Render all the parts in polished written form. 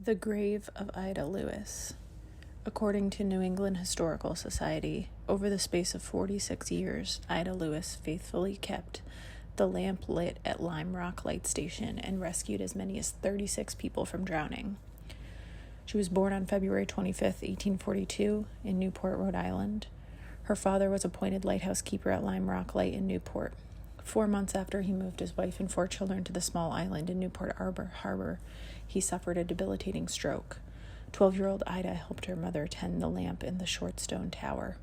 The grave of Ida Lewis. According to New England Historical Society, over the space of 46 years, Ida Lewis faithfully kept the lamp lit at Lime Rock Light Station and rescued as many as 36 people from drowning. She was born on February 25, 1842, in Newport, Rhode Island. Her father was appointed lighthouse keeper at Lime Rock Light in Newport. 4 months after he moved his wife and 4 children to the small island in Newport Harbor, he suffered a debilitating stroke. 12-year-old Ida helped her mother tend the lamp in the short stone tower.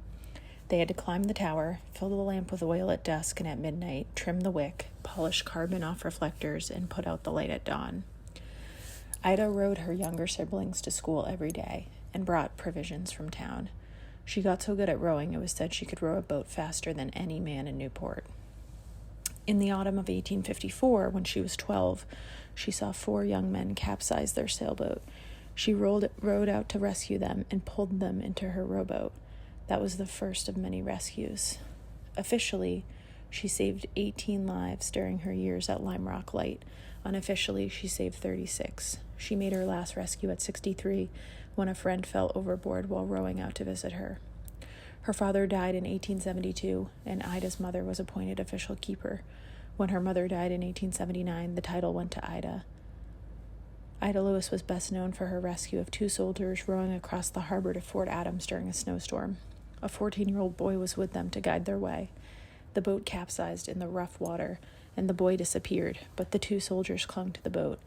They had to climb the tower, fill the lamp with oil at dusk and at midnight, trim the wick, polish carbon off reflectors, and put out the light at dawn. Ida rowed her younger siblings to school every day and brought provisions from town. She got so good at rowing it was said she could row a boat faster than any man in Newport. In the autumn of 1854, when she was 12, she saw 4 young men capsize their sailboat. She rowed out to rescue them and pulled them into her rowboat. That was the first of many rescues. Officially, she saved 18 lives during her years at Lime Rock Light. Unofficially, she saved 36. She made her last rescue at 63 when a friend fell overboard while rowing out to visit her. Her father died in 1872, and Ida's mother was appointed official keeper. When her mother died in 1879, the title went to Ida. Ida Lewis was best known for her rescue of 2 soldiers rowing across the harbor to Fort Adams during a snowstorm. A 14-year-old boy was with them to guide their way. The boat capsized in the rough water, and the boy disappeared, but the 2 soldiers clung to the boat.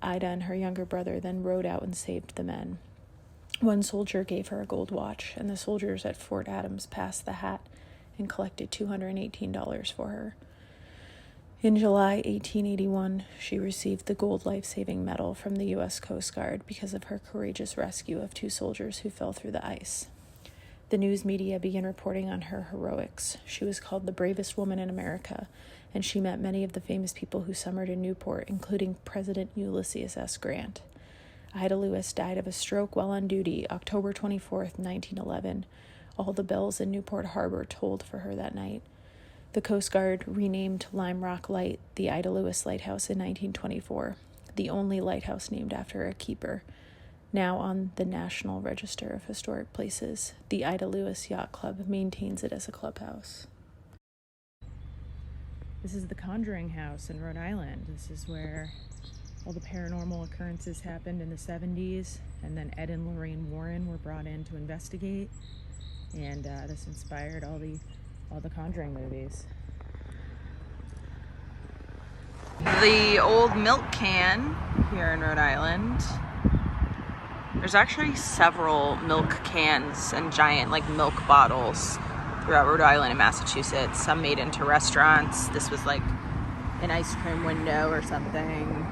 Ida and her younger brother then rowed out and saved the men. One soldier gave her a gold watch, and the soldiers at Fort Adams passed the hat and collected $218 for her. In July 1881, she received the Gold Life-Saving Medal from the U.S. Coast Guard because of her courageous rescue of 2 soldiers who fell through the ice. The news media began reporting on her heroics. She was called the bravest woman in America, and she met many of the famous people who summered in Newport, including President Ulysses S. Grant. Ida Lewis died of a stroke while on duty, October 24, 1911. All the bells in Newport Harbor tolled for her that night. The Coast Guard renamed Lime Rock Light the Ida Lewis Lighthouse in 1924, the only lighthouse named after a keeper. Now on the National Register of Historic Places, the Ida Lewis Yacht Club maintains it as a clubhouse. This is the Conjuring House in Rhode Island. This is where all the paranormal occurrences happened in the 70s, and then Ed and Lorraine Warren were brought in to investigate, and this inspired all the Conjuring movies. The old milk can here in Rhode Island. There's actually several milk cans and giant milk bottles throughout Rhode Island and Massachusetts. Some made into restaurants. This was like an ice cream window or something.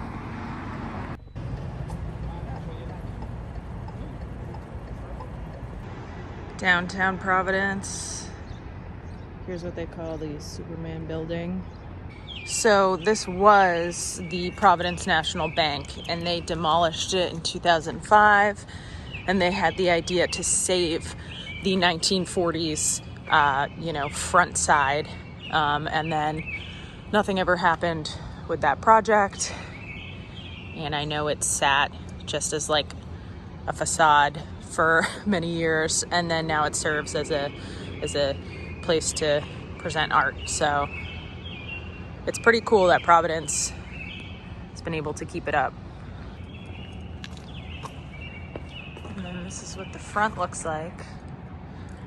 Downtown Providence. Here's what they call the Superman building. So this was the Providence National Bank, and they demolished it in 2005, and they had the idea to save the 1940s, front side, and then nothing ever happened with that project, and I know it sat just as a facade for many years, and then now it serves as a place to present art. So it's pretty cool that Providence has been able to keep it up. And then this is what the front looks like.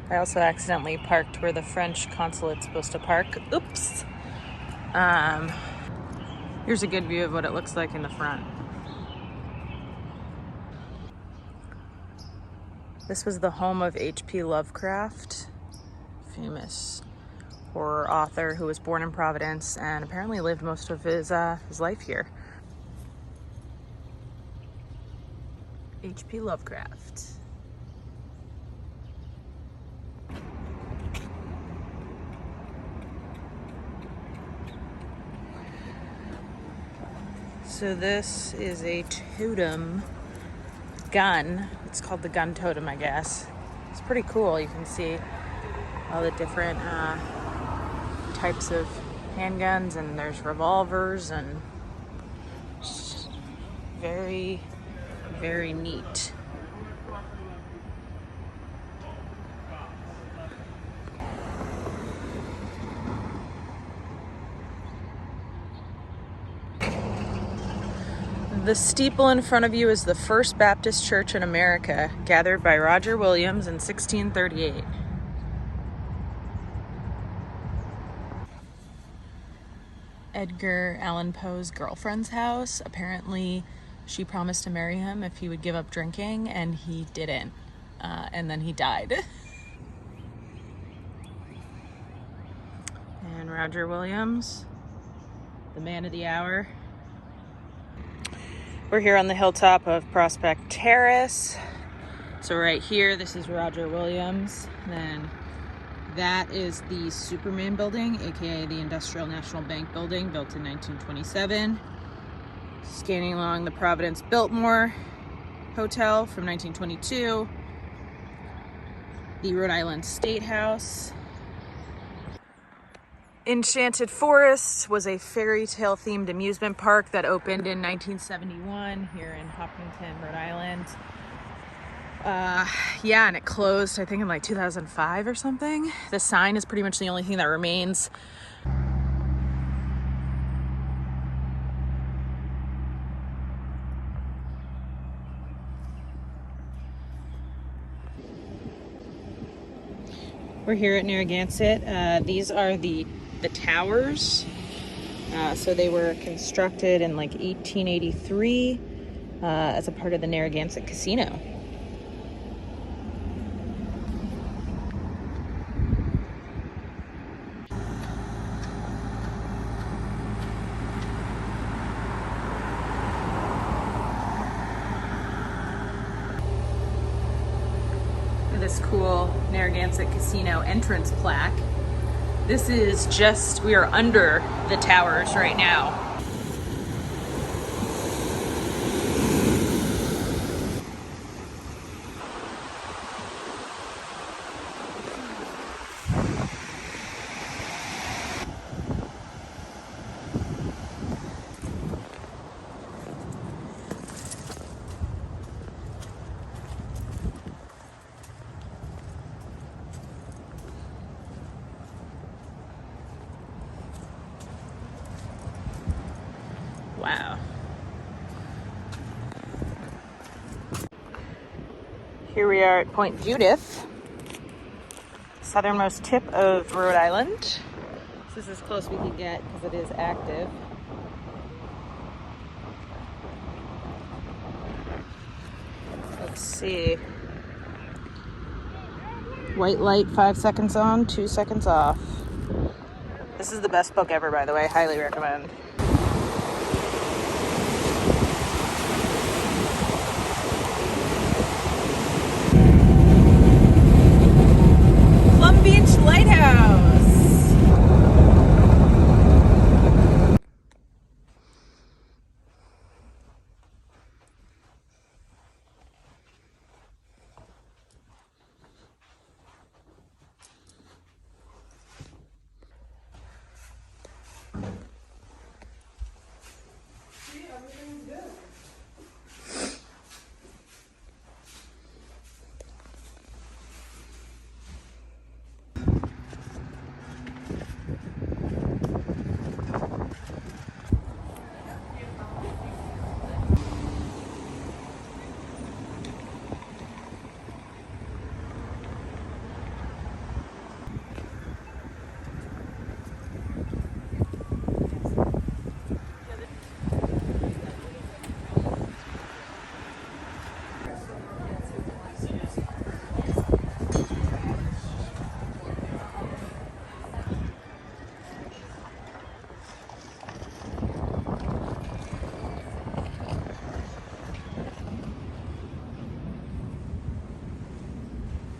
I also accidentally parked where the French consulate's supposed to park. Oops. Here's a good view of what it looks like in the front. This was the home of H.P. Lovecraft, famous horror author who was born in Providence and apparently lived most of his life here. H.P. Lovecraft. So this is a totem gun. It's called the gun totem, I guess. It's pretty cool. You can see all the different types of handguns, and there's revolvers, and very, Very neat. The steeple in front of you is the First Baptist Church in America, gathered by Roger Williams in 1638. Edgar Allan Poe's girlfriend's house. Apparently, she promised to marry him if he would give up drinking, and he didn't. And then he died. And Roger Williams, the man of the hour. We're here on the hilltop of Prospect Terrace. So right here, this is Roger Williams. Then that is the Superman building, aka the Industrial National Bank building, built in 1927. Scanning along the Providence Biltmore Hotel from 1922. The Rhode Island State House. Enchanted Forest was a fairy tale themed amusement park that opened in 1971 here in Hopkinton, Rhode Island. Yeah, and it closed, I think, in like 2005 or something. The sign is pretty much the only thing that remains. We're here at Narragansett. These are the towers. So they were constructed in like 1883 as a part of the Narragansett Casino. This cool Narragansett Casino entrance plaque. This is just, we are under the towers right now. Wow. Here we are at Point Judith, southernmost tip of Rhode Island. This is as close we can get because it is active. Let's see. White light, 5 seconds on, 2 seconds off. This is the best book ever, by the way. Highly recommend. Beach Lighthouse.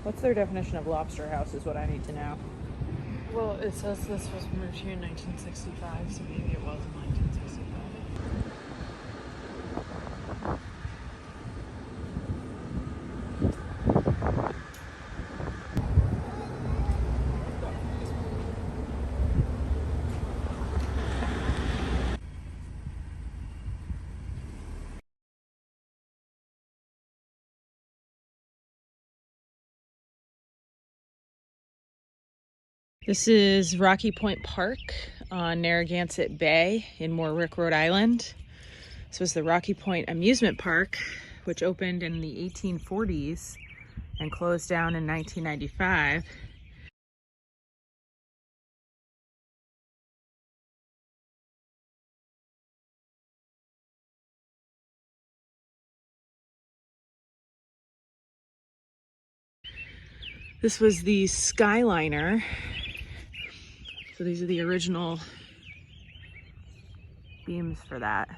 What's their definition of lobster house is what I need to know. Well, it says this was moved here in 1965, so maybe it was in 1965. This is Rocky Point Park on Narragansett Bay in Warwick, Rhode Island. This was the Rocky Point Amusement Park, which opened in the 1840s and closed down in 1995. This was the Skyliner. So these are the original beams for that.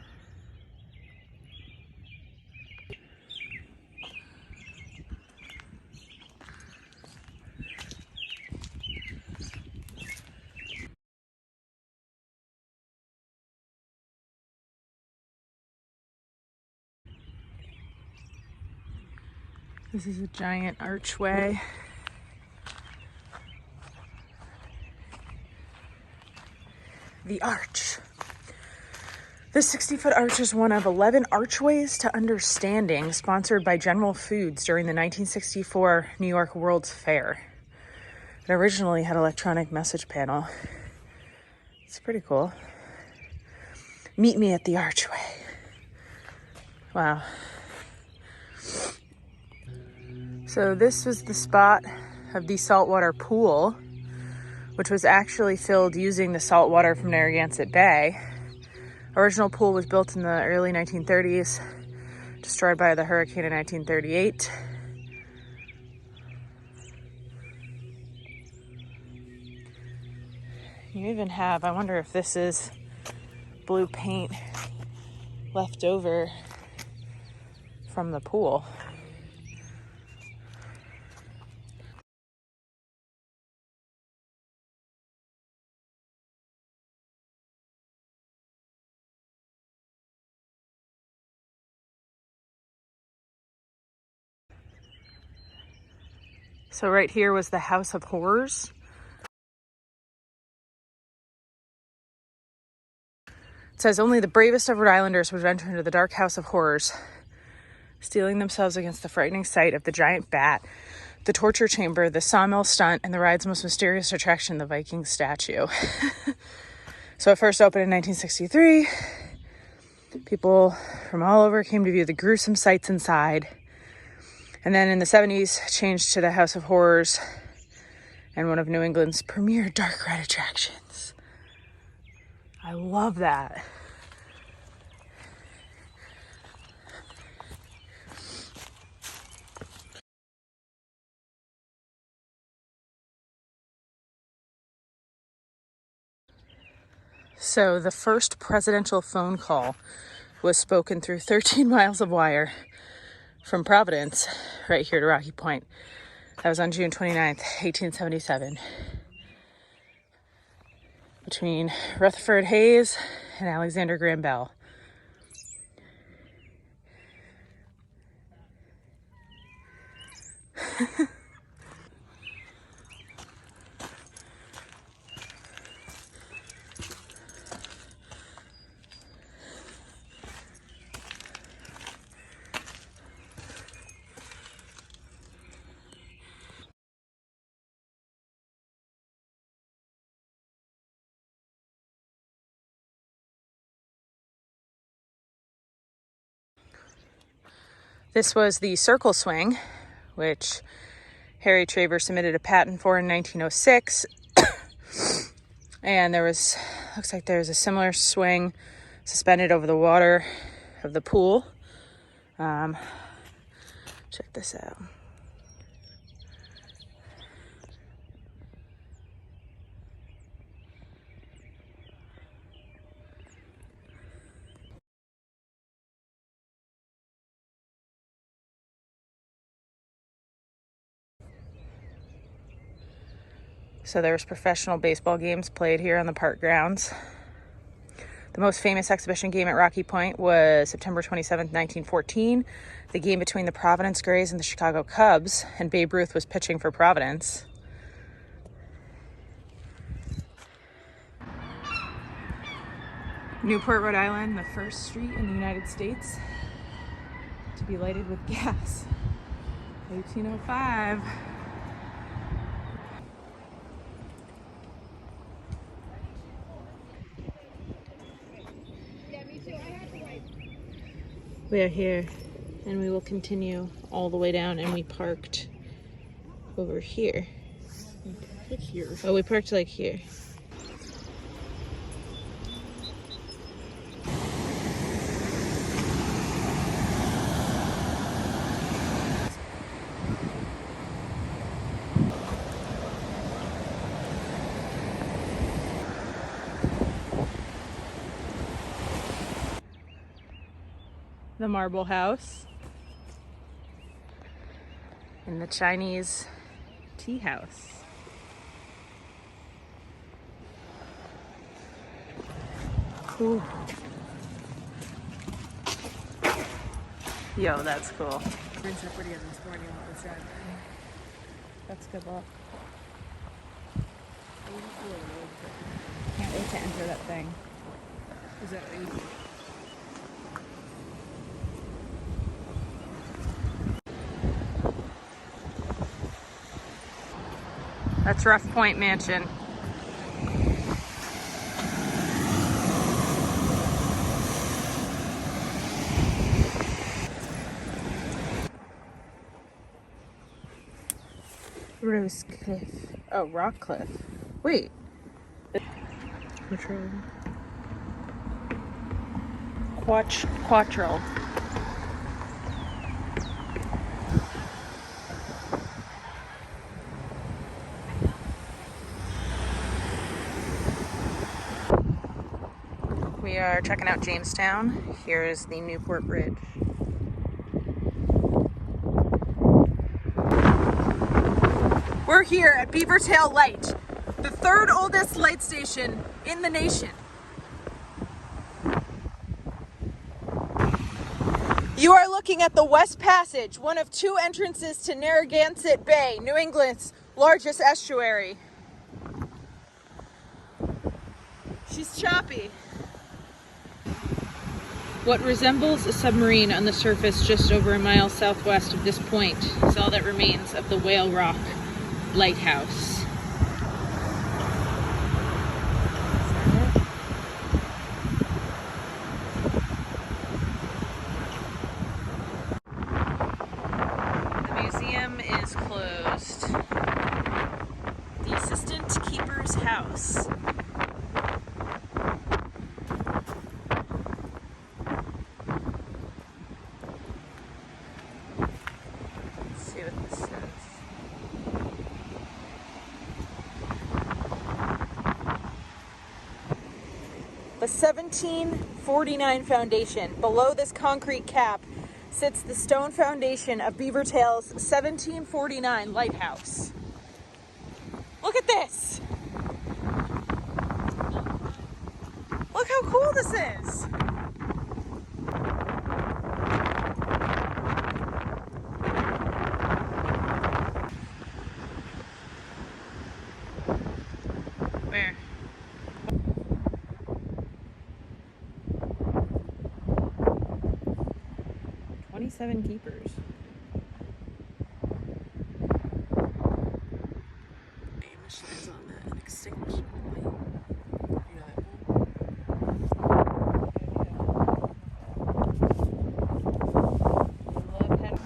This is a giant archway. The arch. This 60-foot arch is one of 11 archways to understanding sponsored by General Foods during the 1964 New York World's Fair. It originally had an electronic message panel. It's pretty cool. Meet me at the archway. Wow. So this was the spot of the Saltwater Pool, which was actually filled using the salt water from Narragansett Bay. Original pool was built in the early 1930s, destroyed by the hurricane in 1938. You even have, I wonder if this is blue paint left over from the pool. So right here was the House of Horrors. It says only the bravest of Rhode Islanders would enter into the dark House of Horrors, steeling themselves against the frightening sight of the giant bat, the torture chamber, the sawmill stunt, and the ride's most mysterious attraction, the Viking statue. So it first opened in 1963. People from all over came to view the gruesome sights inside. And then in the 70s, changed to the House of Horrors and one of New England's premier dark ride attractions. I love that. So the first presidential phone call was spoken through 13 miles of wire from Providence right here to Rocky Point. That was on June 29th, 1877. Between Rutherford Hayes and Alexander Graham Bell. This was the circle swing, which Harry Traver submitted a patent for in 1906. And looks like there was a similar swing suspended over the water of the pool. Check this out. So there was professional baseball games played here on the park grounds. The most famous exhibition game at Rocky Point was September 27th, 1914, the game between the Providence Grays and the Chicago Cubs, and Babe Ruth was pitching for Providence. Newport, Rhode Island, the first street in the United States to be lighted with gas. 1805. We are here, and we will continue all the way down, and we parked over here. Here. Oh, we parked like here. The marble house. And the Chinese tea house. Ooh. Yo, that's cool. That's good luck. Can't wait to enter that thing. Is that easy? That's Rough Point Mansion. Rose Cliff. Oh, Rock Cliff. Wait. Which one? Quattro. We are checking out Jamestown. Here is the Newport Bridge. We're here at Beavertail Light, the third oldest light station in the nation. You are looking at the West Passage, one of two entrances to Narragansett Bay, New England's largest estuary. She's choppy. What resembles a submarine on the surface just over a mile southwest of this point is all that remains of the Whale Rock Lighthouse. The museum is closed. The assistant keeper's house. Let's see what this says. The 1749 foundation. Below this concrete cap sits the stone foundation of Beavertail's 1749 lighthouse. Look at this! Look how cool this is! Where? Seven keepers. Amish is on an extinguisher light. You know that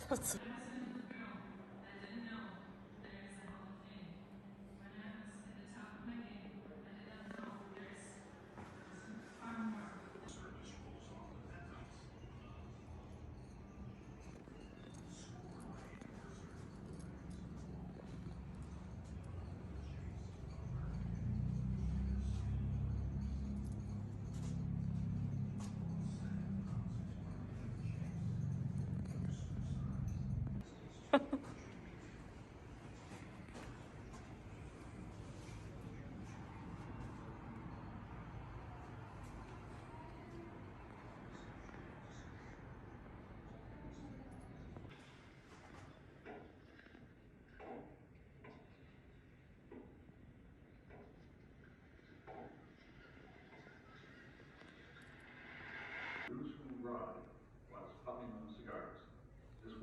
That's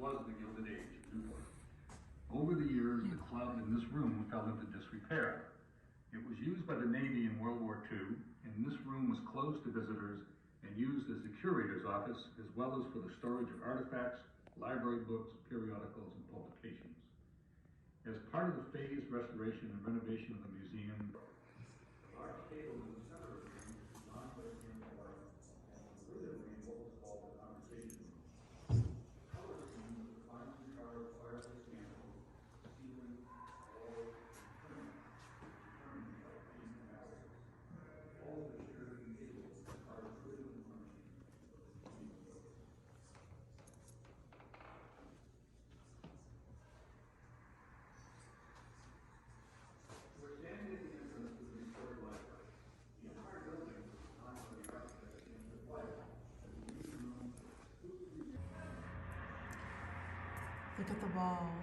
was the Gilded Age of Newport. Over the years, the club in this room fell into disrepair. It was used by the Navy in World War II, and this room was closed to visitors and used as the curator's office, as well as for the storage of artifacts, library books, periodicals, and publications. As part of the phased restoration and renovation of the museum, a large table in the center of the room is designed by the campfire and literally what was called the conversation room. The color scheme was a finely carved fireplace mantel, ceiling, walls, and trim, determined by paint analysis. All of the chairs and tables are carved literally furnishings of the museum building. We're standing at the entrance to the Newport Library. The entire building was designed by the architect Enchanted Forest as a meeting room for exclusively. Look at the wall.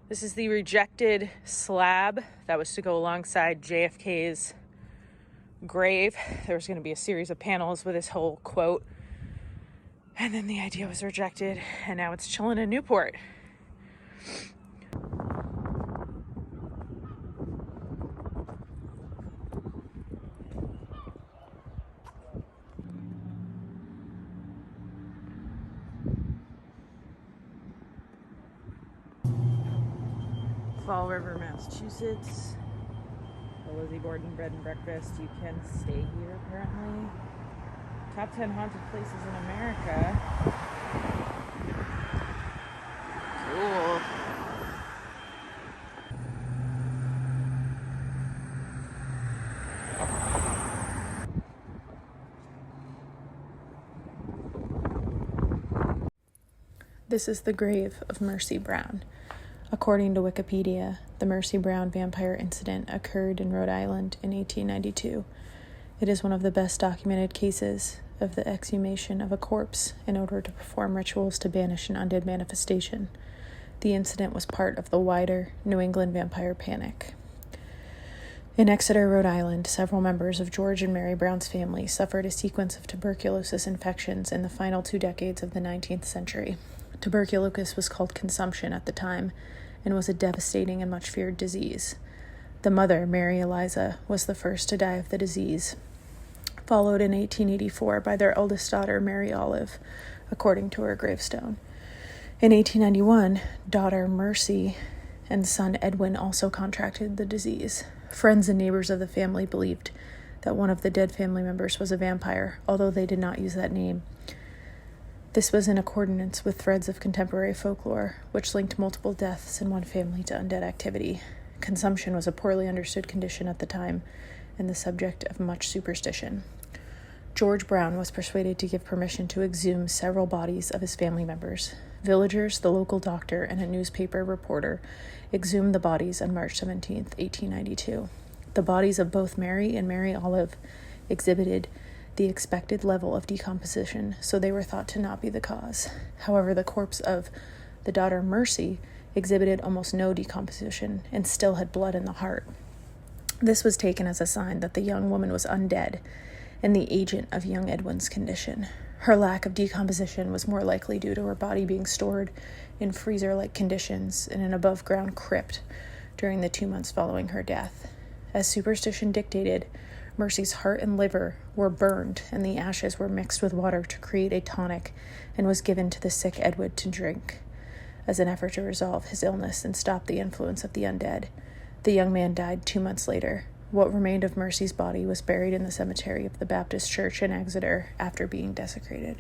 This is the rejected slab that was to go alongside JFK's grave. There was going to be a series of panels with his whole quote. And then the idea was rejected, and now it's chilling in Newport. Fall River, Massachusetts. The Lizzie Borden Bread and Breakfast. You can stay here apparently. Top 10 haunted places in America. Cool. This is the grave of Mercy Brown. According to Wikipedia, the Mercy Brown vampire incident occurred in Rhode Island in 1892. It is one of the best documented cases of the exhumation of a corpse in order to perform rituals to banish an undead manifestation. The incident was part of the wider New England vampire panic. In Exeter, Rhode Island, several members of George and Mary Brown's family suffered a sequence of tuberculosis infections in the final 2 decades of the 19th century. Tuberculosis was called consumption at the time and was a devastating and much feared disease. The mother, Mary Eliza, was the first to die of the disease, followed in 1884 by their eldest daughter, Mary Olive, according to her gravestone. In 1891, daughter Mercy and son Edwin also contracted the disease. Friends and neighbors of the family believed that one of the dead family members was a vampire, although they did not use that name. This was in accordance with threads of contemporary folklore, which linked multiple deaths in one family to undead activity. Consumption was a poorly understood condition at the time and the subject of much superstition. George Brown was persuaded to give permission to exhume several bodies of his family members. Villagers, the local doctor, and a newspaper reporter exhumed the bodies on March 17, 1892. The bodies of both Mary and Mary Olive exhibited the expected level of decomposition, so they were thought to not be the cause. However, the corpse of the daughter Mercy exhibited almost no decomposition and still had blood in the heart. This was taken as a sign that the young woman was undead and the agent of young Edwin's condition. Her lack of decomposition was more likely due to her body being stored in freezer-like conditions in an above-ground crypt during the 2 months following her death. As superstition dictated, Mercy's heart and liver were burned, and the ashes were mixed with water to create a tonic and was given to the sick Edwin to drink as an effort to resolve his illness and stop the influence of the undead. The young man died 2 months later. What remained of Mercy's body was buried in the cemetery of the Baptist Church in Exeter after being desecrated.